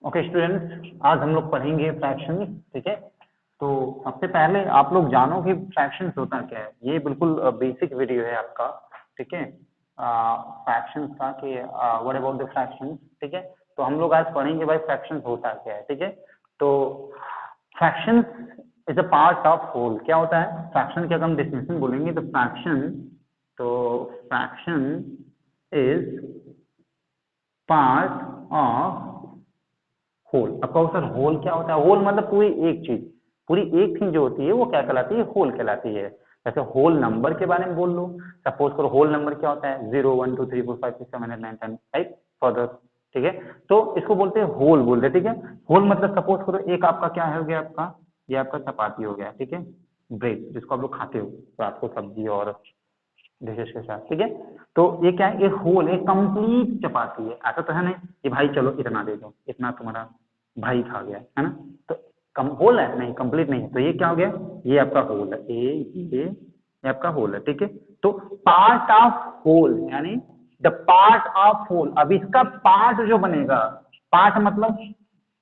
Okay students, आज हम लोग पढ़ेंगे फ्रैक्शंस। ठीक है, तो सबसे पहले आप लोग जानो कि फ्रैक्शंस होता क्या है। ये बिल्कुल बेसिक वीडियो है आपका। ठीक है, फ्रैक्शंस का कि व्हाट अबाउट द फ्रैक्शंस। ठीक है, तो हम लोग आज पढ़ेंगे भाई फ्रैक्शंस होता क्या है। ठीक है, तो fractions is a part of whole. क्या होता है फ्रैक्शन की अगर हम डेफिनेशन बोलेंगे तो fraction is part of whole. अब कहो सर होल क्या होता है? होल मतलब पूरी एक चीज, पूरी एक चीज जो होती है वो क्या कहलाती है? होल कहलाती है। जैसे होल नंबर के बारे में बोल लो, सपोज करो होल नंबर क्या होता है? 0 1 2 3 4 5 6 7 8 9 10 राइट फर्दर। ठीक है, तो इसको बोलते हैं होल बोलते हैं। ठीक है, होल मतलब सपोज करो एक आपका क्या हो गया, आपका ये आपका चपाती हो गया। ठीक है, ब्रेड जिसको आप लोग खाते हो रात को सब्जी और डिशेस के साथ। ठीक है, तो ये क्या है? ये होल एक कंप्लीट चपाती है। ऐसा तो है नहीं कि भाई चलो इतना दे दो, इतना तुम्हारा भाई खा गया है ना, तो कम होल है नहीं, कंप्लीट नहीं है। तो ये क्या हो गया? ये आपका होल है, ये आपका होल है। ठीक है, तो पार्ट ऑफ होल यानी द पार्ट ऑफ होल। अब इसका पार्ट जो बनेगा, पार्ट मतलब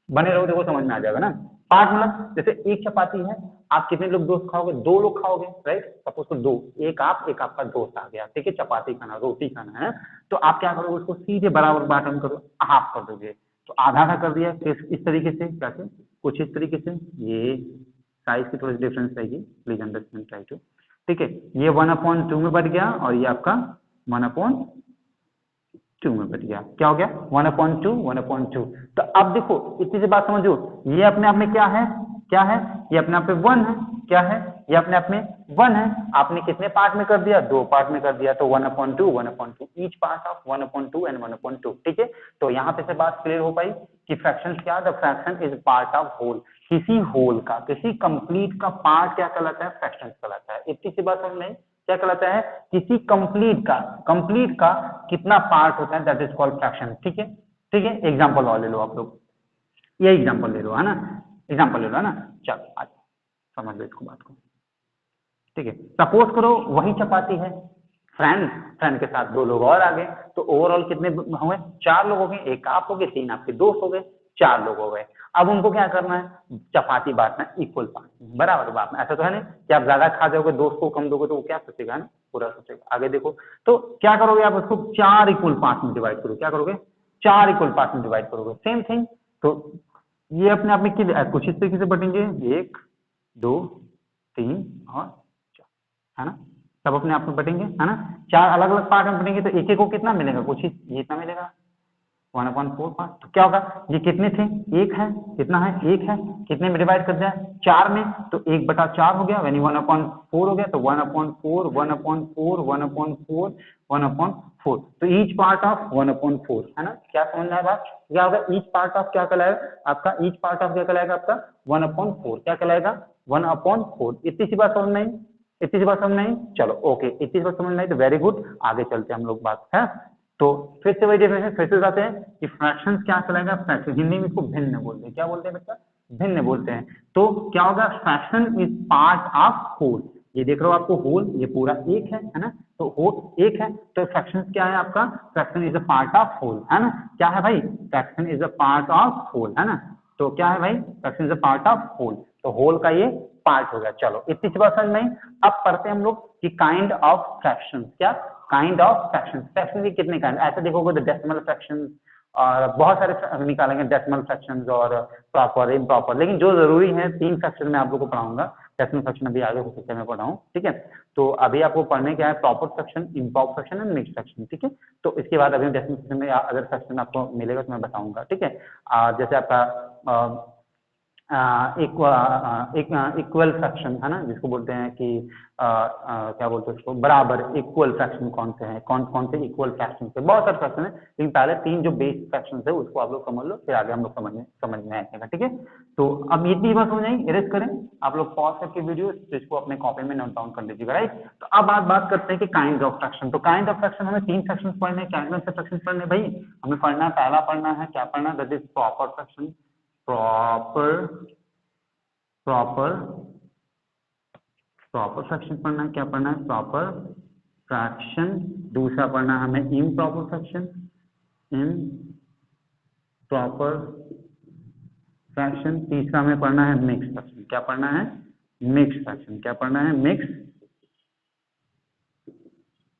बने रहो, देखो समझ में आ जाएगा ना। पार्ट मतलब जैसे एक चपाती है, आप कितने लोग दोस्त खाओगे? 2 लोग खाओगे राइट। सपोज तो 2, एक आप एक आपका दोस्त आ गया। ठीक है, चपाती खाना रोटी खाना है, तो आप क्या करोगे? उसको सीधे बराबर बांटन करो, हाफ कर दोगे। तो आधा आधा कर दिया, फिर इस तरीके से कैसे? कुछ इस तरीके से। ये साइज की थोड़ी डिफरेंस रहेगी, प्लीज अंडरस्टैंड ट्राई टू। ठीक है, ये 1/2 में बढ़ गया और ये आपका 1/2 में बच गया। क्या हो गया? 1/2 1/2। तो अब देखो इतनी सी बात समझो, ये अपने आप में क्या है? क्या है? ये अपने आप में 1 है। क्या है? ये अपने आप में 1 है। आपने कितने पार्ट में कर दिया? 2 पार्ट में कर दिया। तो 1/2 1/2 ईच पार्ट ऑफ 1/2 एंड 1/2। ठीक है, तो यहाँ पे से बात क्लियर हो पाई कि फ्रैक्शन क्या? The fraction is part of whole. किसी होल का, किसी कंप्लीट का पार्ट क्या कहलाता है? फ्रैक्शन कहलाता है। इतनी सी बात समझ में क्या कहलाता है? किसी कंप्लीट का कितना पार्ट होता है, दैट इज कॉल्ड फ्रैक्शन। ठीक है, ठीक है, एग्जांपल और ले लो आप लोग, ये एग्जांपल ले लो है ना, एग्जांपल ले लो है ना। चलो आज समझ लो इसको बात को। ठीक है, सपोज करो वही चपाती है, फ्रेंड के साथ 2 लोग और आ गए, तो ओवरऑल कितने हुए? 4 लोग हो गए। एक आप हो गए, 3 आपके दोस्त हो गए, 4 लोग हो गए। अब उनको क्या करना है? चपाती बांटना, इक्वल पार्ट बराबर बांटना। ऐसा तो है नहीं कि आप ज्यादा खा जाओगे, दोस्त को कम दोगे तो वो क्या सोचेगा ना, पूरा सोचेगा। आगे देखो, तो क्या करोगे आप? उसको 4 इक्वल पार्ट में डिवाइड करोगे। क्या करोगे? 4 इक्वल पार्ट में डिवाइड करोगे। सेम थिंग, तो ये अपने आप में कुछ इस तरीके से बटेंगे, 1 2 3 और 4, है ना। सब अपने आप में बटेंगे है ना, 4 अलग अलग पार्ट में बटेंगे, तो एक एक को कितना मिलेगा? कुछ ही ये इतना मिलेगा 1/4 पार्ट। तो क्या होगा? ये कितने थे? 1 है। कितना है? 1 है। कितने में डिवाइड कर दिया? 4 में, तो 1/4 हो गया। यानी 1/4 हो गया, तो 1/4 1/4 1/4 1/4। तो ईच पार्ट ऑफ 1/4 है ना। क्या समझ में आया बात? क्या होगा? ईच पार्ट ऑफ क्या कहलाएगा आपका? ईच पार्ट ऑफ क्या कहलाएगा आपका? 1/4। क्या कहलाएगा? 1/4। इतनी सी बात समझ में आई? इतनी सी बात समझ में आई? चलो ओके, इतनी सी बात समझ में आई तो वेरी गुड, आगे चलते हैं हम लोग बात है। तो फिर से वही डेफिनेशन फिर से बताते हैं कि फ्रैक्शंस क्या चलेगा? फ्रैक्शन हिंदी में इसको भिन्न बोलते हैं। क्या बोलते हैं बच्चा? भिन्न बोलते हैं। तो क्या होगा? Fraction is part of whole. ये देख रहे हो आपको होल, ये पूरा एक है ना, तो होल एक है, तो फ्रैक्शन क्या है आपका? Fraction is a part of whole है ना। क्या है भाई? Fraction is a part of whole है ना। तो क्या है भाई? Fraction is a part of whole, तो होल का ये पार्ट हो गया। चलो इतनी सी बात समझ में आई। अब पढ़ते हैं हम लोग कि काइंड ऑफ फ्रैक्शन। क्या काइंड ऑफ फ्रैक्शन? फ्रैक्शन के कितने काइंड? ऐसे देखोगे तो डेसिमल फ्रैक्शन और बहुत सारे निकालेंगे, डेसिमल फ्रैक्शंस और प्रॉपर इम्प्रॉपर, लेकिन जो जरूरी है 3 फ्रैक्शन में आप लोग को पढ़ाऊंगा। डेसिमल फ्रैक्शन अभी आगे हो सकता है मैं पढ़ाऊँ। ठीक है, तो अभी आपको पढ़ने क्या है? Proper fraction, improper fraction and mixed fraction. ठीक है, तो इसके बाद अभी डेसिमल फ्रैक्शन में अदर फ्रैक्शन आपको मिलेगा तो मैं बताऊंगा। ठीक है, जैसे आपका इक्वल फ्रैक्शन है ना, जिसको बोलते हैं कि क्या बोलते हैं उसको? बराबर। इक्वल फ्रैक्शन कौन से हैं? कौन कौन से इक्वल फ्रैक्शन है? बहुत सारे फ्रैक्शन है, लेकिन पहले 3 जो बेस फ्रैक्शन है उसको आप लोग समझ लो, फिर आगे हम लोग समझ में आएगा। ठीक है, तो अब इतनी बात हो जाए, इरेज करें आप लोग पॉज करके वीडियो, तो इसको अपने कॉपी में नोट डाउन कर लीजिएगा राइट। तो अब आप बात करते हैं कि काइंड ऑफ फ्रैक्शन। तो काइंड ऑफ फ्रैक्शन हमें 3 फ्रैक्शन पढ़ने हैं। काइंड ऑफ फ्रैक्शन पढ़ने भाई हमें पढ़ना, पहला पढ़ना है, क्या पढ़ना? That is proper fraction. Proper proper fraction पढ़ना है। क्या पढ़ना है? Proper fraction. दूसरा पढ़ना है हमें इम्प्रॉपर फ्रैक्शन, इम्प्रॉपर फ्रैक्शन, तीसरा हमें पढ़ना है मिक्स फ्रैक्शन। क्या पढ़ना है? Mix fraction. क्या पढ़ना है? Mix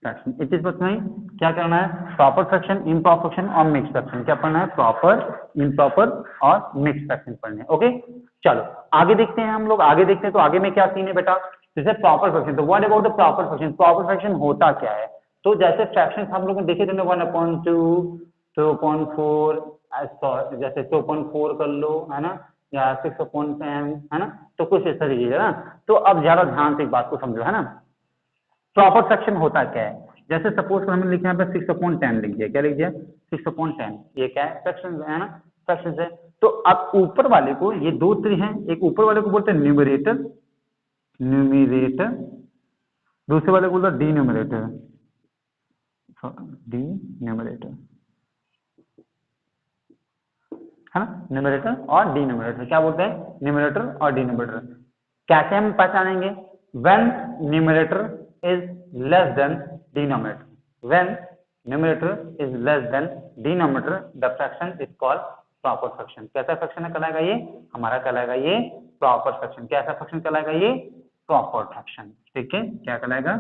fraction. इस चीज पर नहीं क्या करना है? प्रॉपर फ्रैक्शन, इम्प्रॉपर फ्रैक्शन और मिक्स फ्रैक्शन। क्या पढ़ना है? प्रॉपर, इम्प्रॉपर और मिक्स फ्रैक्शन पढ़ने हैं। ओके, चलो आगे देखते हैं हम लोग। आगे देखते हैं तो आगे में क्या सीन है बेटा? जैसे प्रॉपर फ्रैक्शन, तो what about the proper fraction? Proper fraction होता क्या है? तो जैसे फ्रैक्शन हम लोग ने देखे थे 1/2, 2/4, जैसे 2/4 कर लो, है ना, या 6/10, है ना, तो कुछ ऐसा लीजिएगा ना। तो अब ज्यादा ध्यान से एक बात को समझो, है ना। प्रॉपर फ्रैक्शन होता क्या है? जैसे सपोज हमने लिखा है 6/10 लिख दिया। क्या लिख दिया? 6/10। ये क्या है? फ्रैक्शन है ना, फ्रैक्शन है। तो अब ऊपर वाले को, ये दो त्रि हैं, एक ऊपर वाले को बोलते हैं न्यूमरेटर, न्यूमरेटर, दूसरे वाले को बोलते हैं डिनोमिनेटर, डिनोमिनेटर, है ना। न्यूमरेटर और डिनोमिनेटर क्या बोलते हैं? न्यूमरेटर और डिनोमिनेटर। कैसे हम पहचानेंगे? When numerator is less than denominator, when numerator is less than denominator, the fraction is called proper fraction. कैसा फ्रैक्शन कहलाएगा ये? हमारा कहलाएगा ये प्रॉपर फ्रैक्शन। कैसा फ्रैक्शन कहलाएगा ये? Proper fraction. ठीक है, क्या कहलाएगा?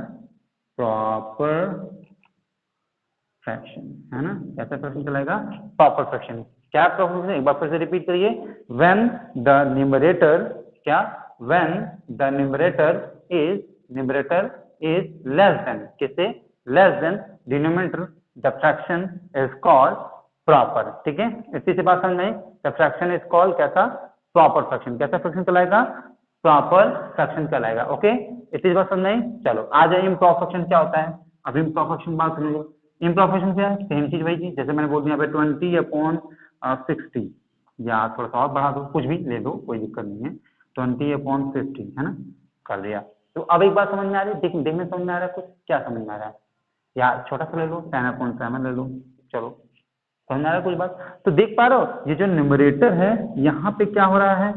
प्रॉपर फ्रैक्शन, है ना। कैसा फ्रैक्शन कहलाएगा? Proper fraction. क्या प्रॉपर फ्रैक्शन? एक बार फिर से रिपीट करिए। व्हेन द न्यूमरेटर, क्या? When the numerator is less than, किससे? Less than denominator, the fraction is called proper. ठीक है, इतनी सी बात समझ में आई। द फ्रैक्शन इज कॉल्ड कैसा? Proper fraction. कैसा फ्रैक्शन कहलाएगा? प्रॉपर फ्रैक्शन कहलाएगा। ओके, इतनी बात समझ में आई। चलो आ जाइए इम्प्रॉपर फ्रैक्शन क्या होता है। अब इम्प्रॉपर फ्रैक्शन बात सुनिए। इम्प्रॉपर फ्रैक्शन क्या है? सेम चीज वही चीज, जैसे मैंने बोल दिया यहाँ पे 20/60, या थोड़ा सा और बढ़ा दो, कुछ भी ले दो, कोई दिक्कत नहीं है। 20/50, है ना, कर दिया। तो अब एक बात समझ में आ रही है? देखने समझ में आ रहा है कुछ? क्या समझ में आ रहा है? या छोटा सा ले लो, 10/7 ले लो। चलो समझ में आ रहा है कुछ बात? तो देख पा रहे हो, ये जो न्यूमरेटर है यहाँ पे क्या हो रहा है?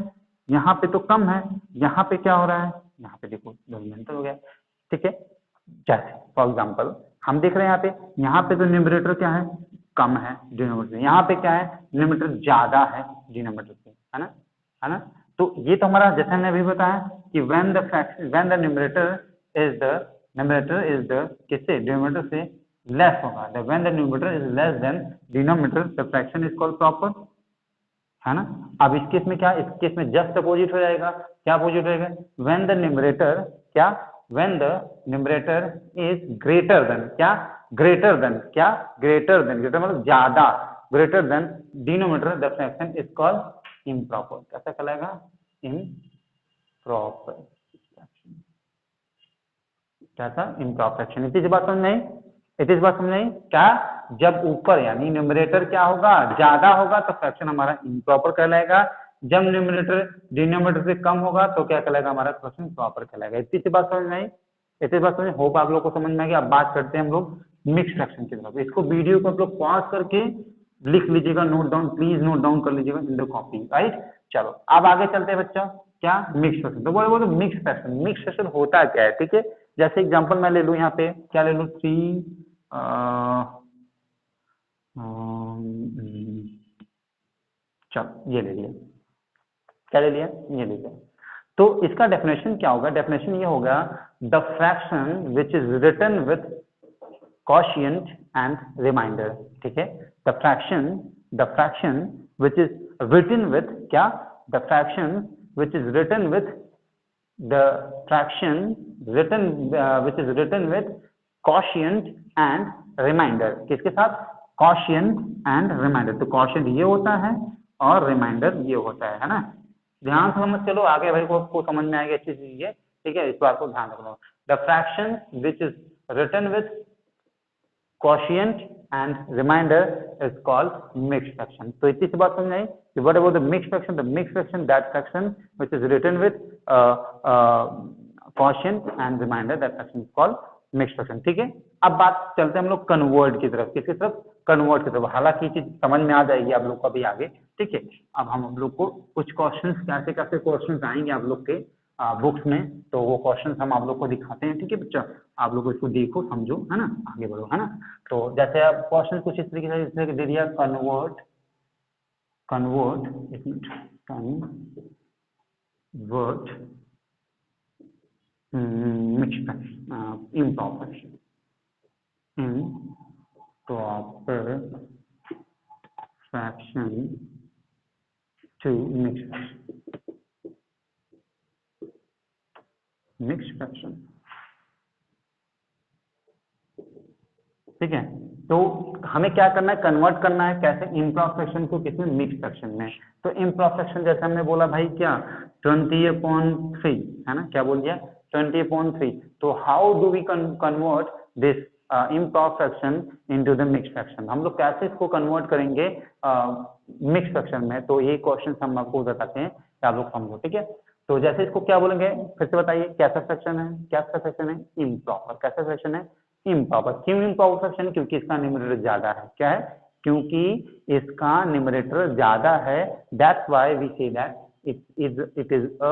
यहाँ पे तो कम है, यहाँ पे क्या हो रहा है? यहाँ पे देखो डिनोमिनेटर हो गया। ठीक है, जैसे फॉर एग्जाम्पल हम देख रहे हैं यहाँ पे तो न्यूमरेटर क्या है? कम है डिनोमिनेटर से। यहाँ पे क्या है? न्यूमरेटर ज्यादा है डिनोमिनेटर से, है ना, है ना। तो ये तो हमारा, जैसे हमने अभी बताया कि when the numerator is the किससे? डिनोमिनेटर से लेस होगा। When the numerator is less than denominator, the fraction is called proper, है ना। अब इस केस में क्या? इस केस में जस्ट अपोजिट हो जाएगा। क्या अपोजिट हो जाएगा? व्हेन द न्यूमरेटर, क्या? When the numerator is greater than, क्या? ग्रेटर देन, क्या? ग्रेटर देन, ग्रेटर मतलब ज्यादा, greater than denominator, the fraction is called improper. कैसा कहलाएगा? इम्प्रॉपर। कैसा? Improper fraction. इतनी सी बात समझ नहीं? इतनी सी बात समझ नहीं? क्या? जब ऊपर यानी न्यूमरेटर क्या होगा? ज्यादा होगा तो फ्रैक्शन हमारा इम्प्रॉपर कहलाएगा। जब न्यूमरेटर डिनोमिनेटर से कम होगा तो क्या कहलाएगा? हमारा फ्रैक्शन प्रॉपर कहलाएगा। इतनी सी बात समझ में आई? इतनी बात समझ, होप आप लोग को समझ में आ गया। अब बात करते हैं हम लोग मिक्स फ्रैक्शन की तरफ। इसको वीडियो को आप लोग पॉज करके लिख लीजिएगा, note down, please note down कर लीजिएगा इन द कॉपी, राइट। चलो अब आगे चलते हैं बच्चा। क्या? Mix fraction. तो बोलो मिक्स फ्रैक्शन। मिक्स फ्रैक्शन होता क्या है? ठीक है, जैसे एग्जांपल मैं ले लूं यहाँ पे, क्या ले लूं? 3 चलो ये ले लिया। क्या ले लिया? ये ले लिया। तो इसका डेफिनेशन क्या होगा? डेफिनेशन ये होगा, the fraction which is written with quotient and remainder। ठीक है, the fraction which is written with, क्या? the fraction which is written with the fraction which is written with quotient and remainder। किसके साथ? quotient and remainder। तो quotient ये होता है और remainder ये होता है ना। ध्यान से समझ चलो, आगे भाई को आपको समझ में आएगी अच्छी चीज है। ठीक है, इस बात को ध्यान रखना। the fraction which is written with quotient and remainder is called mixed fraction। तो इतनी सी बात समझ आई कि what about the mixed fraction? The mixed fraction, that fraction which is written with quotient and remainder, that fraction is called mixed fraction। ठीक है, अब बात चलते हैं हम लोग कन्वर्ट की तरफ। किसकी तरफ? कन्वर्ट की तरफ। हालांकि ये चीज समझ में आ जाएगी आप लोग को अभी आगे। ठीक है, अब हम लोग को कुछ क्वेश्चंस, कैसे कैसे क्वेश्चंस आएंगे आप लोग के बुक्स में, तो वो क्वेश्चंस हम आप लोग को दिखाते हैं। ठीक है बच्चा, आप लोग इसको देखो, समझो, है ना, आगे बढ़ो, है ना। तो जैसे आप क्वेश्चन कुछ इस तरीके से दे दिया, कन्वर्ट, एक minute, convert mixed fraction, improper fraction to mixed fraction। ठीक है, तो हमें क्या करना है, कन्वर्ट करना है कैसे, इम्प्रॉपर फ्रैक्शन को किसमें, मिक्स फ्रैक्शन में। तो इम्प्रॉपर फ्रैक्शन जैसे हमने बोला भाई क्या 20/3 है ना, क्या बोल दिया 20/3। तो how do we convert this improper fraction into the mix fraction, हम लोग कैसे इसको कन्वर्ट करेंगे मिक्स फ्रैक्शन में। तो ये क्वेश्चन हम आपको बताते हैं, आप लोग समझो। ठीक है, तो जैसे इसको क्या बोलेंगे, फिर से बताइए कैसा फ्रैक्शन है, कैसा फ्रैक्शन है, इम्प्रॉपर। कैसा फ्रैक्शन है, इम्प्रॉपर। क्यों इम्प्रॉपर फ्रैक्शन, क्योंकि इसका न्यूमरेटर ज्यादा है। क्या है, क्योंकि इसका न्यूमरेटर ज्यादा है, that's why we say that it is a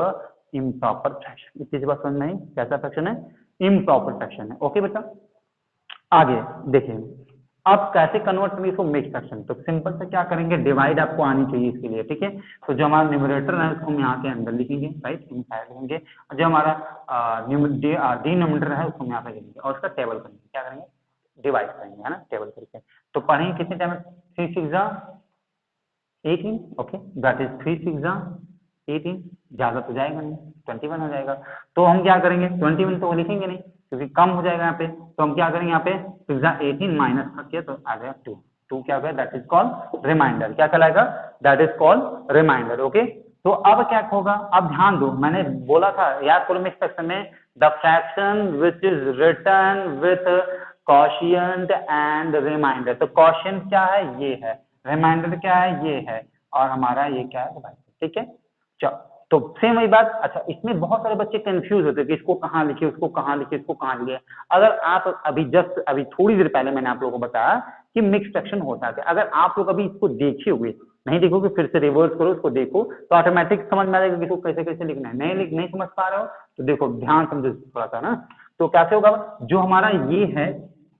improper fraction. इस चीज बात समझ में, कैसा फ्रैक्शन है, इम्प्रॉपर फ्रैक्शन है। ओके बेटा, आगे देखिए अब कैसे कन्वर्ट करेंगे इसको मिक्स फ्रैक्शन। तो सिंपल से क्या करेंगे, डिवाइड आपको आनी चाहिए इसके लिए। ठीक है, तो जो हमारा न्यूमरेटर है उसको हम यहाँ के अंदर लिखेंगे, राइट, इनसाइड लिखेंगे, और जो हमारा डिनोमिनेटर है उसको हम यहाँ पे लिखेंगे, और उसका टेबल करेंगे। क्या करेंगे, डिवाइड करेंगे, है ना, टेबल करके। तो पढ़ेंगे कितने टाइम, 3 6 18। ओके, दैट इज 3 6 18, ज्यादा तो जाएगा नहीं, 21 हो जाएगा। तो हम क्या करेंगे, 21 तो लिखेंगे नहीं क्योंकि कम हो जाएगा यहाँ पे। तो हम क्या करेंगे, यहाँ पे 18 माइनस करके तो आ गया 2। 2 क्या होगा, दैट इज कॉल्ड रिमाइंडर। क्या कहलाएगा, that is called reminder. Okay, तो अब क्या होगा, अब ध्यान दो, मैंने बोला था याद करो मिक्स फ्रैक्शन में the fraction which is return with quotient and reminder. तो क्वोशिएंट क्या है, ये है, रिमाइंडर क्या है, ये है, और हमारा ये क्या है, डिवाइड। ठीक है, चलो, तो सेम वही बात। अच्छा, इसमें बहुत सारे बच्चे कंफ्यूज होते हैं कि इसको कहाँ लिखे, उसको कहाँ लिखे, इसको कहाँ लिखे। अगर आप अभी थोड़ी देर पहले मैंने आप लोगों को बताया कि मिक्स फ्रैक्शन होता है, अगर आप लोग अभी इसको देखे हुए नहीं देखोगे, फिर से रिवर्स करो उसको, देखो तो ऑटोमेटिक समझ में आ जाएगा कि इसको कैसे कैसे लिखना है। नहीं समझ पा रहे हो तो देखो, ध्यान समझो थोड़ा सा ना। तो कैसे होगा, जो हमारा ये है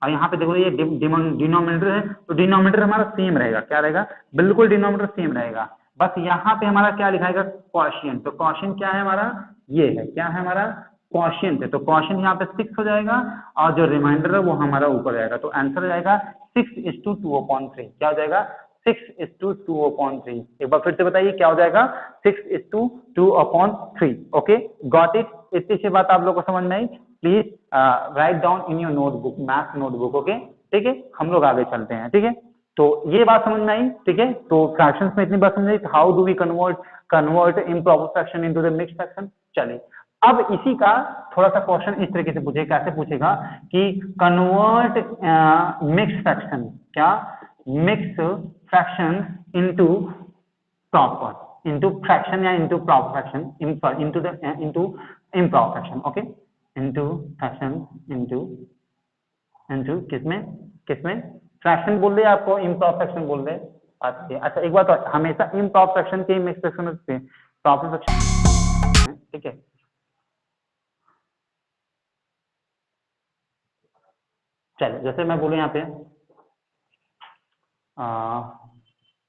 और यहाँ पे देखो ये डिनोमिनेटर है, तो डिनोमिनेटर हमारा सेम रहेगा। क्या रहेगा, बिल्कुल डिनोमिनेटर सेम रहेगा, बस यहाँ पे हमारा क्या लिखाएगा, क्वोशिएंट। तो क्वोशिएंट क्या है हमारा, ये है, क्या है हमारा, क्वोशिएंट है। तो क्वोशिएंट यहाँ पे 6 हो जाएगा, और जो रिमाइंडर है वो हमारा ऊपर जाएगा। तो आंसर हो जाएगा 6:2/3। क्या हो जाएगा, 6:2/3। एक बार फिर से बताइए क्या हो जाएगा, 6:2/3। Okay, got it. इतनी सी बात आप लोगों को समझ में आई, please write down in your notebook, math notebook. Okay, ठीक है, हम लोग आगे चलते हैं। ठीक है, तो ये बात समझ में आई। ठीक है, तो फ्रैक्शंस में इतनी बात समझ आई, how do we convert improper fraction into the mixed fraction. चलिए, अब इसी का थोड़ा सा क्वेश्चन इस तरीके से पूछेगा, कैसे पूछेगा कि कन्वर्ट मिक्स्ड फ्रैक्शन, क्या, mix fraction into proper, into fraction या into proper fraction, into improper fraction. Okay, into fraction, into किसमें किसमें, फ्रैक्शन बोल रहे आपको, इम्प्रॉपर फ्रैक्शन बोल रहे। अच्छा, एक बात, हमेशा इम्प्रॉपर फ्रैक्शन के मिक्स फ्रैक्शन होते हैं, प्रॉपर फ्रैक्शन। ठीक है, चलिए, जैसे मैं बोलूँ यहाँ पे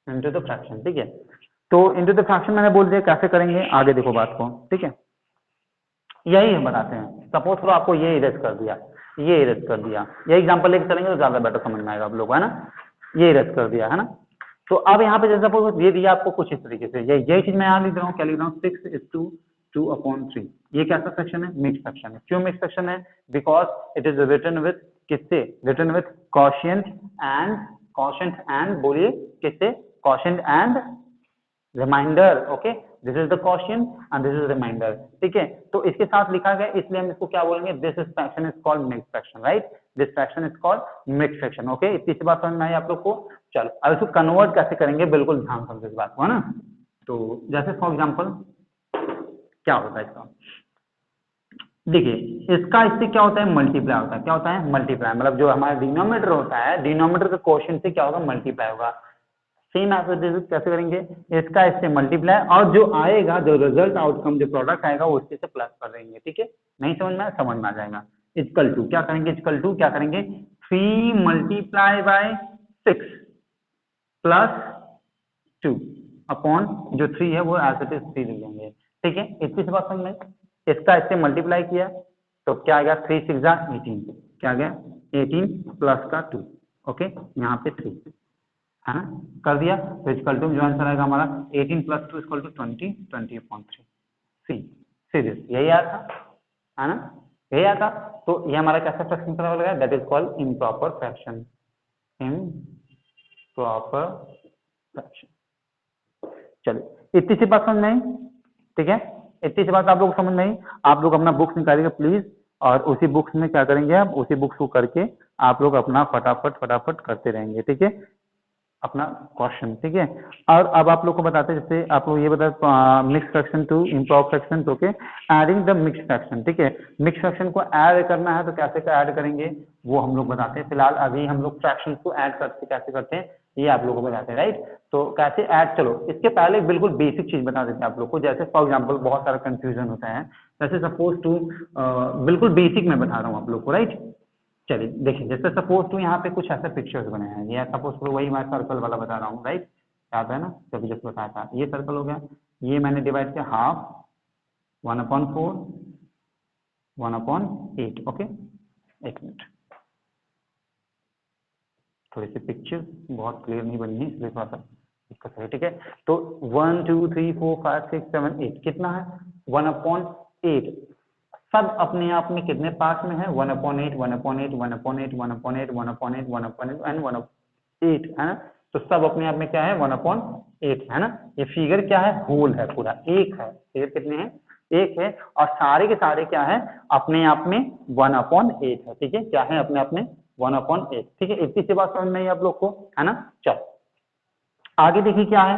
इनटू द फ्रैक्शन। ठीक है, तो इनटू द फ्रैक्शन मैंने बोल दिया, कैसे करेंगे आगे देखो बात को। ठीक है, यही हम बताते हैं। सपोज करो आपको ये इरेज कर दिया, ये इरेज कर दिया, ये एग्जांपल लेके चलेंगे तो ज्यादा बेटर समझ में आएगा आप लोग, है ना। ये इरेज कर दिया, है ना। तो अब यहाँ पे जैसे सपोज ये दिया आपको कुछ इस तरीके से, यही चीज मैं यहाँ लिख रहा हूँ, क्या लिख रहा हूँ, 6:2/3। ये कैसा सेक्शन है, मिक्स सेक्शन है। क्यों मिक्स सेक्शन है, because it is written with किससे, रिटन विथ क्वोशिएंट एंड बोलिए किससे, quotient and reminder. Okay, this is the quotient and this is reminder. ठीक है, तो इसके साथ लिखा गया, इसलिए हम इसको क्या बोलेंगे, this is fraction is called mix fraction, right, this fraction is called mix fraction. Okay, इतनी सी बात समझ में आई आप लोग को। चलो, अब इसको कन्वर्ट कैसे करेंगे, बिल्कुल ध्यान समझो इस बात को, है ना। तो जैसे फॉर एग्जाम्पल क्या होता है इसका, देखिए इसका इससे क्या होता है, मल्टीप्लाई होता है। क्या होता है, मल्टीप्लाई, मतलब जो हमारा डिनोमिनेटर होता है, डिनोमिनेटर का क्वोशिएंट से क्या होगा, मल्टीप्लाई होगा। सेम एज कैसे करेंगे, इसका इससे मल्टीप्लाई, और जो आएगा, जो रिजल्ट आउटकम, जो प्रोडक्ट आएगा वो इससे प्लस कर देंगे। ठीक है, नहीं समझ में आया, समझ में आ जाएगा। इक्वल टू क्या करेंगे, इक्वल टू क्या करेंगे, 3 × 6 + 2। अपॉन जो 3 है वो एज इट इज 3 लिख लेंगे, ठीक है। इतनी सी बात समझ में, इसका इससे मल्टीप्लाई किया तो क्या आ गया 3 6 जा 18, क्या आ गया 18 प्लस का 2, ओके, यहाँ पे 3 है ना, कर दिया। तो इक्वल टू जो आंसर आएगा हमारा 18 प्लस 2 इक्वल टू 20, 20/3 सी, सीरीज यही आया था, है ना, यही आया था। तो ये हमारा कैसा फ्रैक्शन पता लगा, that is called improper fraction, improper fraction. चलिए इतनी सी बात समझ में आई, ठीक है, इतनी सी बात आप लोग समझ में आई। आप लोग अपना बुक्स निकालिएगा प्लीज, और उसी बुक्स में क्या करेंगे आप, उसी बुक्स को करके आप लोग अपना फटाफट फटाफट करते रहेंगे, ठीक है, अपना क्वेश्चन, ठीक है। और अब आप लोग को बताते हैं, जैसे आप लोग ये बता mix fraction to improper fraction, okay, adding the mix fraction, ठीक है। मिक्स फ्रैक्शन को ऐड करना है तो कैसे का ऐड करेंगे वो हम लोग बताते हैं। फिलहाल अभी हम लोग फ्रैक्शन को ऐड करते कैसे करते हैं ये आप लोगों को बताते हैं, राइट। तो कैसे ऐड, चलो इसके पहले बिल्कुल बेसिक चीज बता देते हैं आप लोग को। जैसे फॉर एग्जाम्पल बहुत सारा कंफ्यूजन होता है, जैसे सपोज टू बिल्कुल बेसिक मैं बता रहा हूँ आप लोग को, राइट। चलिए देखिए, जैसे सपोज टू यहाँ पे कुछ ऐसे पिक्चर्स बने हैं, ये सपोज टू वही मैं सर्कल वाला बता रहा हूँ, राइट, याद है ना, जब जैसे बताया था, ये सर्कल हो गया, ये मैंने डिवाइड किया हाफ, 1/4, 1/8, ओके। एक मिनट, थोड़ी सी पिक्चर बहुत क्लियर नहीं बनी है इसलिए थोड़ा सा दिक्कत है, ठीक है। तो 1 2 3 4 5 6 7 8 कितना है 1/8, सब अपने आप में कितने पार्ट में है 1/8, 1/8, 1/8, 1/8, 1/8, 1/8 एंड 1/8, है ना। तो सब अपने आप में क्या है 1/8, है ना। ये फिगर क्या है, होल है पूरा, एक है, फिगर कितने हैं, एक है, और सारे के सारे क्या है अपने आप में 1/8 है, ठीक है, क्या है अपने आप में 1/8, ठीक है। इतनी सी बात समझ में आई आप लोग को, है ना। चलो आगे देखिए क्या है,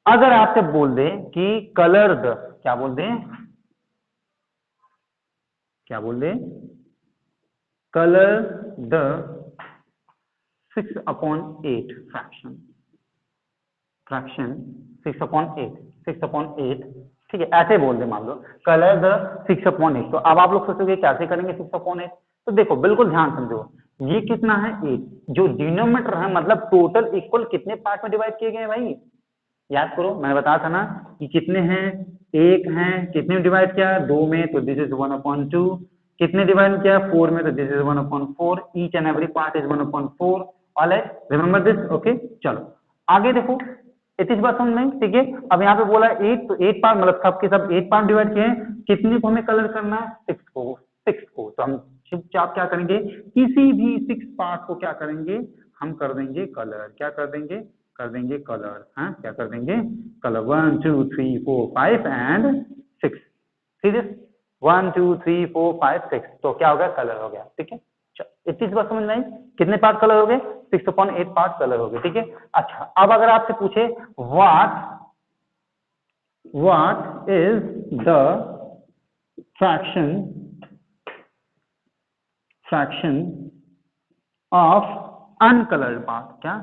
अगर आपसे बोल दे कि कलर द, क्या बोल दे, क्या बोल दे, कलर द 6/8 फ्रैक्शन, फ्रैक्शन 6/8, 6/8, ठीक है, ऐसे बोल दे, मान लो कलर द 6/8। तो अब आप लोग सोचोगे कैसे करेंगे 6/8, तो देखो बिल्कुल ध्यान समझो, ये कितना है 8, जो डिनोमिनेटर है मतलब टोटल इक्वल कितने पार्ट में डिवाइड किए गए हैं भाई, याद करो, मैंने बताया था ना कि कितने हैं, एक हैं, कितने में डिवाइड किया, 2 में, तो दिस इज 1/2, कितने डिवाइड किया 4 में, तो this is 1/4, each and every part is 1/4, alright, remember this, okay. चलो आगे देखो, इतनी बात समझ में, ठीक है। अब यहाँ पे बोला 8, तो 8 पार्ट मतलब सब के सब 8 पार्ट डिवाइड किए हैं, कितने को हमें कलर करना है 6 को, 6 को, तो हम चुपचाप क्या करेंगे, किसी भी 6 पार्ट को क्या करेंगे, हम कर देंगे कलर, क्या कर देंगे, कर देंगे कलर, हाँ क्या कर देंगे कलर, 1 2 3 4 5 एंड 6, ठीक है, 1 2 3 4 5 6, तो क्या हो गया कलर हो गया, ठीक है। इतनी बात समझ में आई, कितने पार्ट कलर हो गए 6/8 पार्ट कलर हो गए, ठीक है। अच्छा अब अगर आपसे पूछे what is the fraction of uncoloured part, क्या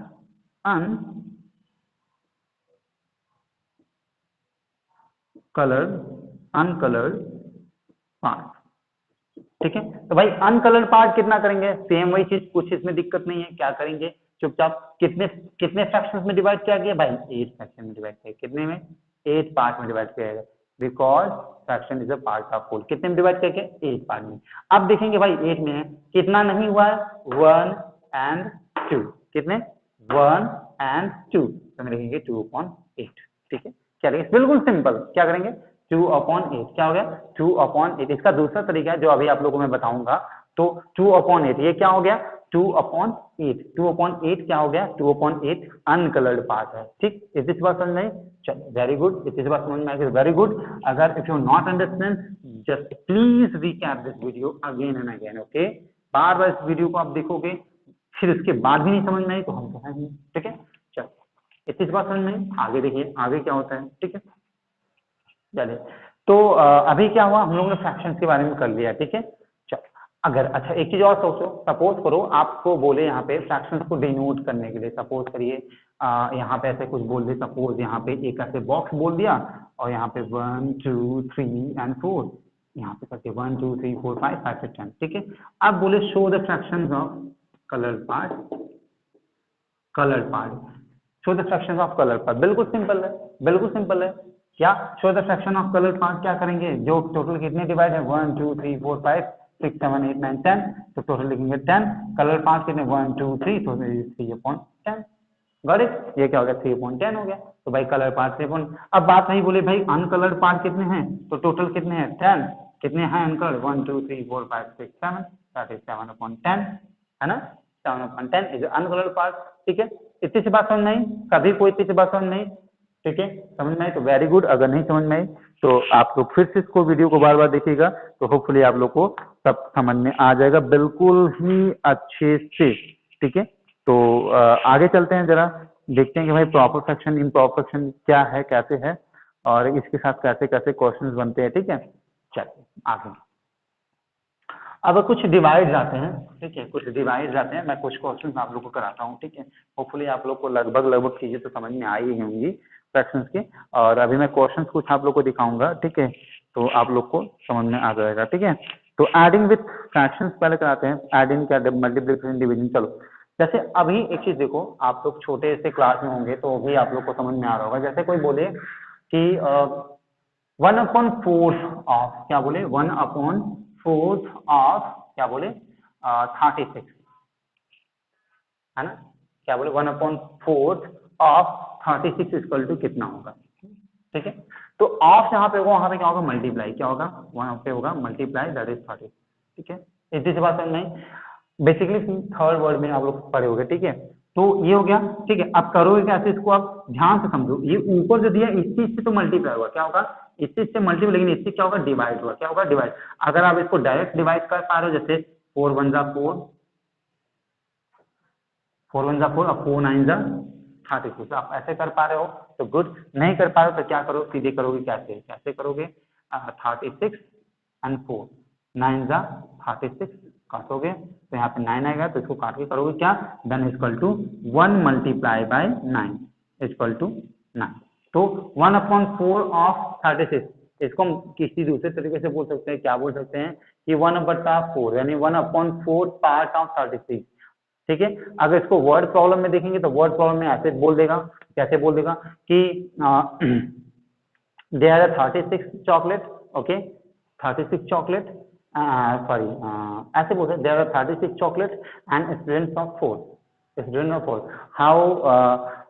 अनकलर्ड पार्ट, ठीक है। तो भाई अनकलर्ड पार्ट कितना करेंगे, सेम वही चीज, कुछ इसमें दिक्कत नहीं है, क्या करेंगे चुपचाप, कितने कितने फ्रैक्शंस में डिवाइड किया गया भाई 8 फ्रैक्शन में डिवाइड किया, कितने में 8 पार्ट में डिवाइड किया गया, because fraction is a part of whole, कितने में डिवाइड किया गया 8 पार्ट में। अब देखेंगे भाई 8 में है कितना नहीं हुआ है 1 एंड 2, कितने 1 एंड 2, तो हम लिखेंगे 2/8, ठीक है। क्या लिखेंगे बिल्कुल सिंपल, क्या करेंगे 2/8, क्या हो गया 2/8। इसका दूसरा तरीका है जो अभी आप लोगों को मैं बताऊंगा, तो 2/8 ये क्या हो गया 2/8, 2/8 क्या हो गया 2/8 अनकलर्ड पार्ट है, ठीक। इस बात समझ में, चलो वेरी गुड, इस बात समझ में आई, वेरी गुड। अगर if you not understand just please recap this video again and again, okay. बार बार इस वीडियो को आप देखोगे फिर उसके बाद भी नहीं समझ में आई तो हम तो है नहीं, ठीक है। चलो इस बात समझ में, आगे देखिए आगे क्या होता है, ठीक है। चलिए तो अभी क्या हुआ, हम लोगों ने फ्रैक्शंस के बारे में कर लिया, ठीक है। चलो अगर अच्छा एक चीज और सोचो, सपोज करो आपको बोले यहाँ पे फ्रैक्शंस को डिनोट करने के लिए, सपोज करिए यहाँ पे ऐसे कुछ बोल दे, सपोज यहाँ पे एक ऐसे बॉक्स बोल दिया और यहाँ पे 1 2 3 एंड 4, यहाँ पे करके 1 2 3 4 5 5 6 10, ठीक है। अब बोले show the fractions of colour part, colour part, show the fraction of colour part, बिल्कुल सिंपल है, बिल्कुल सिंपल है। क्या show the fraction of colour part क्या करेंगे, जो टोटल कितने डिवाइड है 1 2 3 4 5 6 7 8 9 10, तो टोटल लिखेंगे 10, कलर पार्ट कितने 1 2 3, तो 3/10, गॉट इट, ये क्या हो गया 3/10 हो गया। तो भाई कलर पार्ट 3। अब बात नहीं बोले भाई अनकलर्ड पार्ट कितने हैं, तो टोटल कितने हैं 10, कितने हैं अनकलर्ड 1 2 3 4 5 6 7, दैट इज 7/10, है ना, 7/10 इज अनकलर्ड पार्ट। ठीक है, इतनी सी बात समझ में आई, कभी कोई इतनी सी बात समझ में आई, ठीक है, समझ में आई तो वेरी गुड, अगर नहीं समझ में आई तो आप लोग फिर से इसको वीडियो को बार बार देखिएगा, तो होपफुली आप लोग को सब समझ में आ जाएगा बिल्कुल ही अच्छे से। ठीक है, तो आगे चलते हैं, जरा देखते हैं कि भाई प्रॉपर फ्रैक्शन इम्प्रॉपर फ्रैक्शन क्या है, कैसे है, और इसके साथ कैसे कैसे क्वेश्चंस बनते हैं। ठीक है, चलिए आगे। अब कुछ डिवाइड्स आते हैं, ठीक है, कुछ डिवाइड्स आते हैं, मैं कुछ क्वेश्चंस आप लोग को कराता हूँ। ठीक है, होपफुली आप लोग को लगभग चीजें तो समझ में आई ही होंगी फ्रैक्शंस की, और अभी मैं क्वेश्चंस कुछ आप लोग को दिखाऊंगा। ठीक है, तो आप लोग को समझ में आ जाएगा। ठीक है, तो एडिंग विथ फ्रैक्शंस पहले कराते हैं, एडिंग क्या मल्टीप्लिकेशन डिवीजन। चलो, जैसे अभी एक चीज देखो, आप लोग छोटे से क्लास में होंगे तो भी आप लोग को समझ में आ रहा होगा। जैसे कोई बोले कि 1/4 ऑफ, क्या बोले 1/4 ऑफ, क्या बोले 36, है ना, क्या बोले 1/4 ऑफ 36 इक्वल टू कितना होगा। ठीक है, तो ऑफ यहाँ पे होगा, वहां पे क्या होगा मल्टीप्लाई, क्या होगा वहां पे होगा मल्टीप्लाई, दैट इज 30। ठीक है, इतनी सी बात समझ में, बेसिकली थर्ड वर्ड में आप लोग पढ़े होगे। ठीक है, तो ये हो गया। ठीक है, अब करोगे कैसे इसको, आप ध्यान से समझो, ये ऊपर जो दिया इस चीज से तो मल्टीप्लाई होगा, क्या होगा इस चीज से मल्टीप्लाई, लेकिन इससे क्या होगा डिवाइड होगा, क्या होगा डिवाइड। अगर आप इसको डायरेक्ट डिवाइड कर पा रहे हो, जैसे 4 1 जा 4, 4 1 जा 4 और 4 9 जा 36, आप ऐसे कर पा रहे हो तो गुड, नहीं कर पा रहे हो तो क्या करो, सीधे करोगे, कैसे कैसे करोगे 36 एंड 4 9 जा 36 काटोगे तो यहाँ पे 9 आएगा, तो इसको काट के करोगे क्या, then equal to 1 multiply by 9 equal to 9। तो 1/4 ऑफ 36, इसको हम किसी दूसरे तरीके से बोल सकते हैं, क्या बोल सकते हैं कि 1/4 यानी 1/4 पार्ट ऑफ 36। ठीक है, अगर इसको वर्ड प्रॉब्लम में देखेंगे तो वर्ड प्रॉब्लम में ऐसे बोल देगा, कैसे बोल देगा कि there are 36 chocolate, okay 36 chocolate, sorry ऐसे बोलते हैं, there are 36 chocolate and students of 4, student of 4,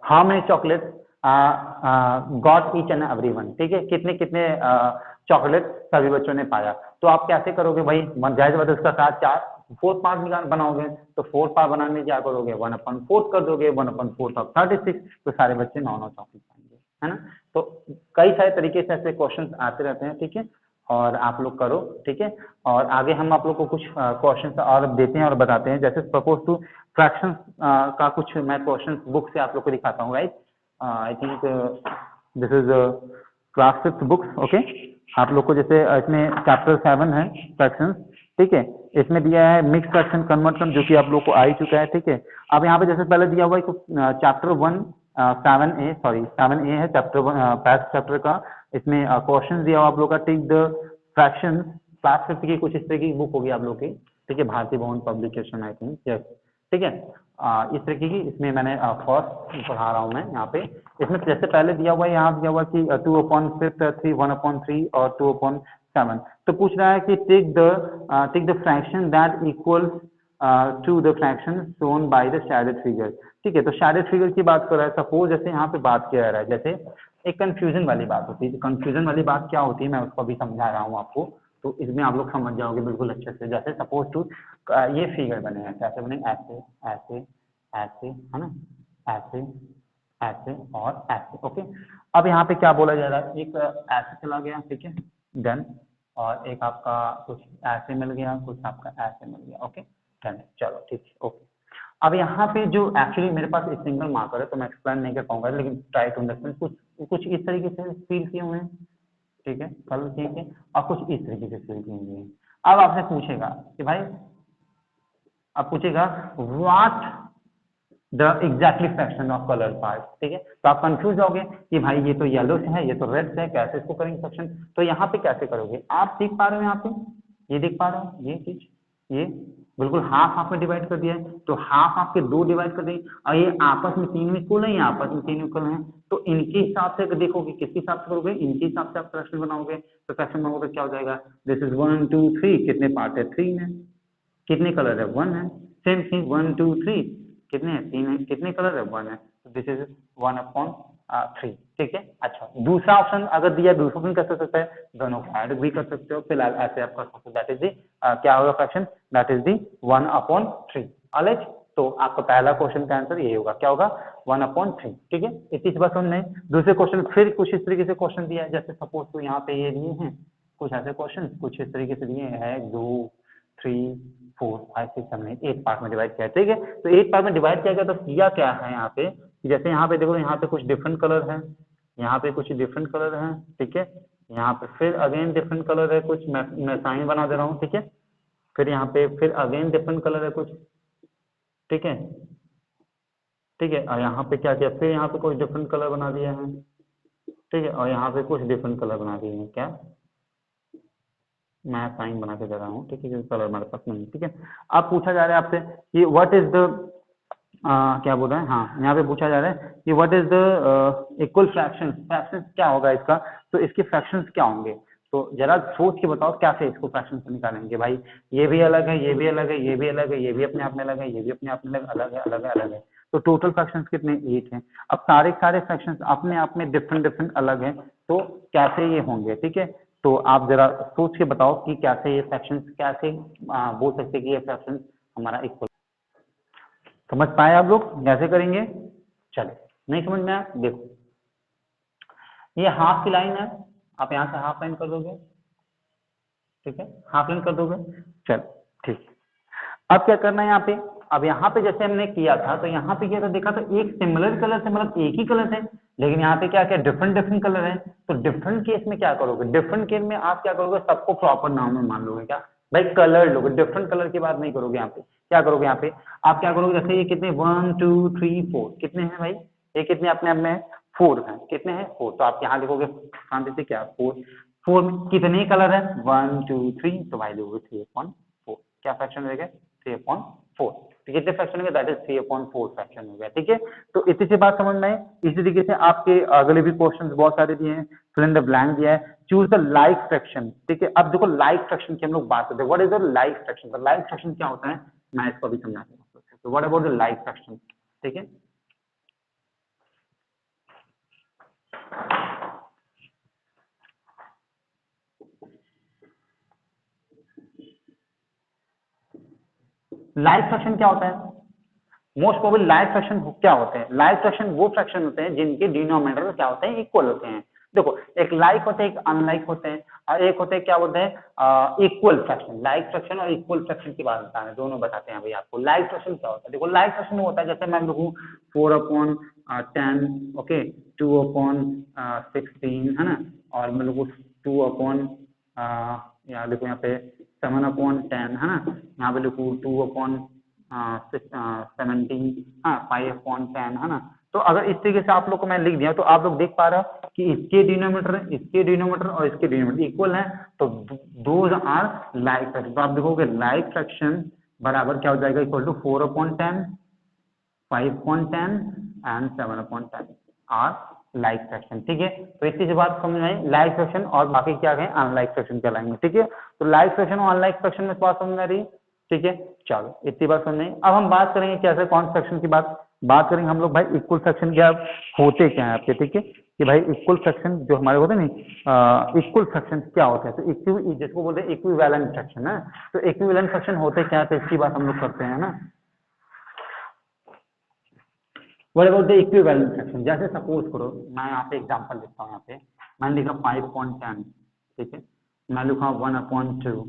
how many chocolate got each and everyone. ठीक है, कितने कितने चॉकलेट सभी बच्चों ने पाया। तो आप कैसे करोगे भाई, जाहिर बात है उसका साथ 4 4 पार्ट बनाओगे, तो 4 पार्ट बनाने में क्या करोगे 1/4 कर दोगे, 1/4 ऑफ 36, तो सारे बच्चे 9 चॉकलेट पाएंगे, है ना। तो कई सारे तरीके से ऐसे क्वेश्चन आते रहते हैं। ठीक है, और आप लोग करो। ठीक है, और आगे हम आप लोग को कुछ क्वेश्चन और देते हैं और बताते हैं, जैसे सपोज टू फ्रैक्शन का कुछ मैं क्वेश्चन बुक से आप लोग को दिखाता हूँ। Right, I think this is class 5th book. Okay, आप लोग को जैसे इसमें चैप्टर 7 है फ्रैक्शंस। ठीक है, इसमें दिया है मिक्स फ्रैक्शन कन्वर्जन, जो कि आप लोग को आ ही चुका है। ठीक है, अब यहाँ पे जैसे पहले दिया हुआ है चैप्टर 1 7A है चैप्टर 1 फर्स्ट चैप्टर का, इसमें क्वेश्चन दिया हुआ आप लोग का, take the fraction, class 5th की कुछ इस तरह की बुक होगी आप लोग की। ठीक है, भारतीय भवन पब्लिकेशन आई थिंक, यस। ठीक है, इस तरीके की, इसमें मैंने फर्स्ट पढ़ा रहा हूँ मैं यहाँ पे। इसमें जैसे पहले दिया हुआ है, यहाँ दिया हुआ कि 2/5 3 1/3 और 2/7, तो पूछ रहा है कि take the fraction that equals to the fraction shown by the shaded figure. ठीक है, तो शेडेड फिगर की बात कर रहा है। सपोज जैसे यहाँ पे बात किया जा रहा है, जैसे एक कंफ्यूजन वाली बात होती है। कंफ्यूजन वाली बात क्या होती है, मैं उसको भी समझा रहा हूँ आपको, तो इसमें आप लोग समझ जाओगे बिल्कुल अच्छे से। जैसे सपोज टू ये फिगर बने हैं, कैसे बने, ऐसे ऐसे ऐसे, है ना, ऐसे ऐसे और ऐसे। ओके, अब यहाँ पे क्या बोला जा रहा है, एक ऐसे चला गया, ठीक है, डन, और एक आपका कुछ ऐसे मिल गया, कुछ आपका ऐसे मिल गया। ओके डन, चलो ठीक है, ओके। अब यहाँ पे जो एक्चुअली मेरे पास एक सिंगल मार्कर है, तो मैं एक्सप्लेन नहीं कर पाऊंगा, लेकिन ट्राई टू अंडरस्टैंड। कुछ इस तरीके से फील किए हुए हैं, ठीक है, कल ठीक है, और कुछ इस तरीके से फील किए हुए हैं। अब आपसे पूछेगा कि भाई, अब पूछेगा what the exactly fraction of colour part. ठीक है, तो आप कंफ्यूज होगे कि भाई ये तो येलो से है, ये तो रेड से है, कैसे इसको करेंगे फ्रैक्शन। तो यहाँ पे कैसे करोगे, आप देख पा रहे हो, यहाँ पे ये देख पा रहे हो, ये चीज, ये बिल्कुल हाफ हाफ में डिवाइड कर दिया है, तो हाफ हाफ के 2 डिवाइड कर देंगे, और ये आपस में तीनों इक्वल है, आपस में तीनों इक्वल हैं, तो इनके हिसाब से देखोगे, किसके हिसाब से करोगे, इनके हिसाब से आप फ्रैक्शन बनाओगे, तो फ्रैक्शन बनाओगे तो क्या हो जाएगा, दिस इज 1 2 3, कितने पार्ट है, 3 है, कितने कलर है, 1 है, सेम थिंग 1 2 3 कितने हैं, 3 है, कितने कलर है, 1 है, तो दिस इज 1/3, ठीक है। अच्छा, दूसरा ऑप्शन अगर दिया, दूसरा ऑप्शन कैसे सकता है, दोनों को ऐड भी कर सकते हो, फिलहाल ऐसे आप कर सकते हो, दैट इज दी क्या होगा fraction, that is the 1/3, alright. तो आपका पहला क्वेश्चन का आंसर ये होगा, क्या होगा, 1/3, ठीक है। इस बात समझ में। दूसरे क्वेश्चन फिर कुछ इस तरीके से क्वेश्चन दिया है, जैसे सपोज तो यहाँ पे ये दिए हैं कुछ ऐसे क्वेश्चन, कुछ इस तरीके से दिए हैं, 1 2 3 4 5 6 7 8 पार्ट में डिवाइड किया है, ठीक है। तो 8 पार्ट में डिवाइड किया गया, तो किया क्या है यहाँ पे, जैसे यहाँ पे देखो, यहाँ पे कुछ डिफरेंट कलर है, यहाँ पे कुछ डिफरेंट कलर है, ठीक है, यहाँ पे फिर अगेन डिफरेंट कलर है कुछ, मैं साइन बना दे रहा हूँ, ठीक है, फिर यहाँ पे फिर अगेन डिफरेंट कलर है कुछ, ठीक है, ठीक है, और यहाँ पे क्या किया, फिर यहाँ पे कुछ डिफरेंट कलर बना दिया है, ठीक है, और यहाँ पे कुछ डिफरेंट कलर बना दिए हैं, क्या, मैं साइन बना के दे रहा हूँ, ठीक है, कलर हमारे पास नहीं, ठीक है। अब पूछा जा रहा है आपसे कि व्हाट इज द क्या बोल रहे हैं, हाँ यहाँ पे पूछा जा रहा है कि what is the equal fraction, fraction क्या होगा इसका, तो इसके फ्रैक्शंस क्या होंगे, तो जरा सोच के बताओ कैसे इसको फ्रैक्शन से निकालेंगे भाई, ये भी अलग है, ये भी अलग है, ये भी अलग है, ये भी अपने आप में अलग है, ये भी अपने आप में अलग है, अलग है, अलग है, तो टोटल फ्रैक्शंस कितने, 8 हैं। अब सारे सारे फ्रैक्शंस अपने आप में डिफरेंट डिफरेंट अलग है, तो कैसे ये होंगे, ठीक है। तो आप जरा सोच के बताओ कि कैसे ये फ्रैक्शंस, कैसे बोल सकते हैं कि ये फ्रैक्शंस हमारा इक्वल, समझ पाए आप लोग कैसे करेंगे, चले, नहीं समझ में आया, देखो ये हाफ की लाइन है, आप यहाँ से हाफ लाइन कर दोगे, ठीक है, हाफ लाइन कर दोगे, चल ठीक। अब क्या करना है यहाँ पे, अब यहाँ पे जैसे हमने किया था, तो यहाँ पे क्या था, देखा तो एक सिमिलर कलर से, मतलब एक ही कलर थे, लेकिन यहाँ पे क्या क्या डिफरेंट डिफरेंट कलर है, तो डिफरेंट केस में क्या करोगे, डिफरेंट केस में आप क्या करोगे, सबको प्रॉपर नाम में मान लोगे, क्या भाई कलर लोगे, डिफरेंट कलर की बात नहीं करोगे, यहाँ पे क्या करोगे, यहाँ पे आप क्या करोगे, जैसे ये कितने 1 2 3 4 कितने हैं भाई, ये कितने अपने आप में 4 हैं, कितने हैं 4, तो आप यहाँ लिखोगे शांति से क्या 4, 4 में कितने कलर है 1 2 3, तो भाई लोगे 3/4, क्या फ्रैक्शन रहेगा 3/4, तो कितने फ्रैक्शन हो गया, दैट इज 3/4 फ्रैक्शन हो गया, ठीक है। तो इतनी सी बात समझ में आई। इसी तरीके से आपके अगले भी क्वेश्चंस बहुत सारे दिए हैं, फिल इन द ब्लैंक दिया है, चूज द लाइक फ्रैक्शन, ठीक है। अब देखो लाइक फ्रैक्शन की हम लोग बात करते हैं, what is the like fraction, तो लाइक फ्रैक्शन क्या होता है, मैं इसको अभी समझाता हूँ, तो what about the like fraction, ठीक है। लाइक फ्रैक्शन क्या होता है, मोस्ट प्रोबेबली लाइक फ्रैक्शन क्या होते हैं, लाइक फ्रैक्शन वो फ्रैक्शन होते हैं जिनके डिनोमिनेटर क्या होते हैं, इक्वल होते हैं। देखो एक लाइक होते हैं, एक अनलाइक होते हैं, और एक होते हैं क्या बोलते हैं इक्वल फ्रैक्शन, लाइक फ्रैक्शन और इक्वल फ्रैक्शन की बात बता रहे हैं, दोनों बताते हैं भाई आपको। लाइक फ्रैक्शन क्या होता है, देखो लाइक फ्रैक्शन वो होता है, जैसे मैं लिखूं 4/10, ओके, 2/16 है ना, और मैं लिखूं 2/, यहाँ लिखूं यहाँ पे 7/10 है ना, यहाँ पे लिखूं 2/17, हाँ 5/10 है ना। तो अगर इस तरीके से आप लोग को मैं लिख दिया, तो आप लोग देख पा रहे हो कि इसके डिनोमिनेटर और इसके डिनोमिनेटर इक्वल है, तो दोज आर लाइक फ्रैक्शन, तो आप देखोगे लाइक फ्रैक्शन बराबर क्या हो जाएगा, equal to 4/10, 5/10 and 7/10 are like fraction, ठीक है। तो इतनी सी बात समझ में आई, लाइक फ्रैक्शन और बाकी क्या गए अनलाइक फ्रैक्शन कहलाएंगे, ठीक है। तो लाइक फ्रैक्शन और अनलाइक फ्रैक्शन में बात समझ में आ रही, ठीक है। चलो इतनी बात समझ में। अब हम बात करेंगे कैसे, कौन फ्रैक्शन की बात करेंगे हम लोग भाई, इक्वल फ्रैक्शन क्या होते क्या है आपके, ठीक है, कि भाई इक्वल फ्रैक्शन जो हमारे होते हैं नहीं, इक्वल फ्रैक्शन क्या होते हैं, तो जिसको बोलते हैं इक्विवेलेंट फ्रैक्शन है, तो इक्विवेलेंट फ्रैक्शन होते क्या है, तो इसकी बात हम लोग करते हैं ना। What about the equivalent fraction? जैसे सपोज करो, मैं यहाँ पे एग्जांपल लिखता हूँ, यहाँ पे मैंने लिखा 5/10, ठीक है, मैं लिखा 1/2,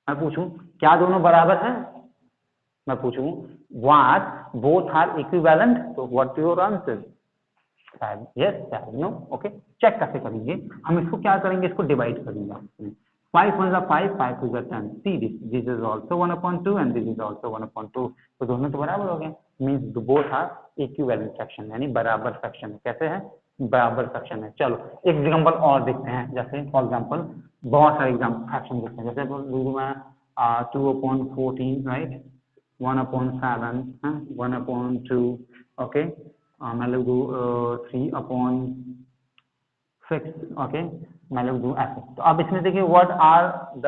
मैं पूछूं क्या दोनों बराबर हैं, मैं पूछूं what both are equivalent, तो what your answer, शायद यस शायद नो, ओके। चेक कैसे करेंगे हम इसको, क्या करेंगे, इसको डिवाइड करेंगे, 5 1 5, 5 2 10, see this is also 1/2 and this is also 1/2, तो दोनों तो बराबर हो गए, means both are equivalent fraction, यानी बराबर फ्रैक्शन है, कैसे है, बराबर फ्रैक्शन है। चलो एक एग्जांपल और देखते हैं, जैसे फॉर एग्जांपल बहुत सारे एग्जांपल फ्रैक्शन देखते हैं, जैसे मैं 2/14, राइट, 1/7, 1/2, ओके, मैं लिख दूँ 3/6, ओके, मैं लिख दूँ ऐसे। तो अब इसमें देखिए what are the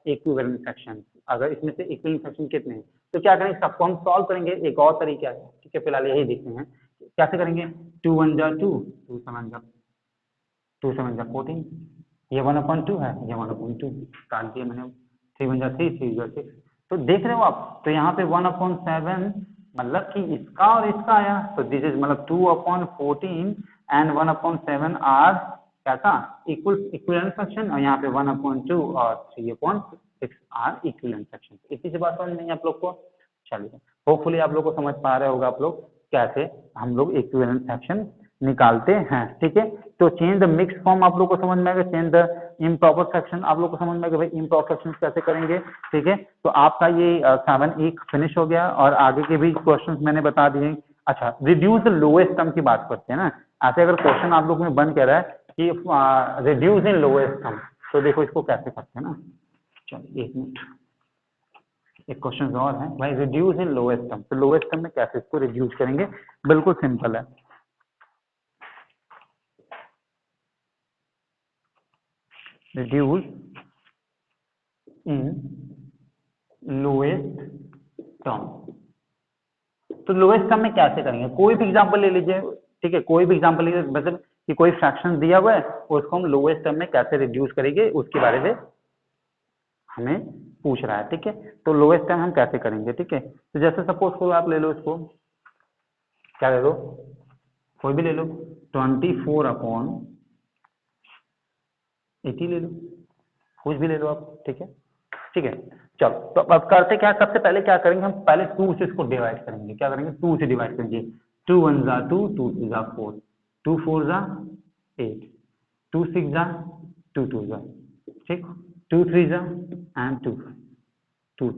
equivalent fraction, अगर इसमें से इक्विवेलेंट फ्रैक्शन कितने हैं तो क्या करेंगे, सबको हम सॉल्व करेंगे। एक और तरीका है, ठीक है, फिलहाल यही देखते हैं कैसे करेंगे। 2 1 जा 2, 2 7 जा 14, ये 1/2 है, ये 1/2 काट दिया मैंने, 3 1 जा 3, 3 जा 6। तो देख रहे हो आप, तो यहाँ पे 1/7 मतलब कि इसका और इसका आया, तो दिस इज मतलब 2/14 एंड 1/7 आर क्या था, इक्विवेलेंट फ्रैक्शन, और यहाँ पे 1/2 और 3/6 आर इक्विवेलेंट फ्रैक्शन। इसी से बात समझ नहीं आप लोग को। चलिए, होपफुली आप लोग को समझ पा रहे होगा आप लोग कैसे हम लोग इक्विवेलेंट फ्रैक्शन निकालते हैं, ठीक है। तो चेंज द मिक्स फॉर्म आप लोग को समझ में आएगा, चेंज द इम्प्रॉपर फ्रैक्शन आप लोग को समझ में आएगा, भाई इम्प्रॉपर फ्रैक्शन कैसे करेंगे, ठीक है। तो आपका ये 7 फिनिश हो गया, और आगे के भी क्वेश्चंस मैंने बता दिए। अच्छा, रिड्यूस द लोएस्ट टर्म की बात करते हैं ना, ऐसे अगर क्वेश्चन आप लोग में बन कह रहा है कि रिड्यूस इन लोएस्ट टर्म, तो देखो इसको कैसे करते हैं ना। चलिए 1 मिनट, एक क्वेश्चन और है भाई, रिड्यूस इन लोएस्ट टर्म, तो लोएस्ट टर्म में कैसे इसको रिड्यूस करेंगे, बिल्कुल सिंपल है। रिड्यूस इन लोएस्ट टर्म, तो लोएस्ट टर्म में कैसे करेंगे, कोई भी एग्जांपल ले लीजिए, ठीक है, कोई भी एग्जांपल लीजिए, मतलब कि कोई फ्रैक्शन दिया हुआ है उसको हम लोएस्ट टर्म में कैसे रिड्यूस करेंगे उसके बारे में हमें पूछ रहा है, ठीक है। तो लोएस्ट टर्म हम कैसे करेंगे, ठीक है। तो जैसे सपोज को आप ले लो, इसको क्या ले लो, कोई भी ले लो, 24/80 ले लो, कुछ भी ले लो आप, ठीक है, ठीक है। चलो, तो अब करते क्या, सबसे पहले क्या करेंगे, हम पहले 2 से इसको डिवाइड करेंगे, क्या करेंगे, 2 से डिवाइड करेंगे। 2 1 जा 2, 2 3 जा 4, 2 4 जा 8, 2 6 जा 2 2 जा, ठीक, 2 3 जा एंड 2 2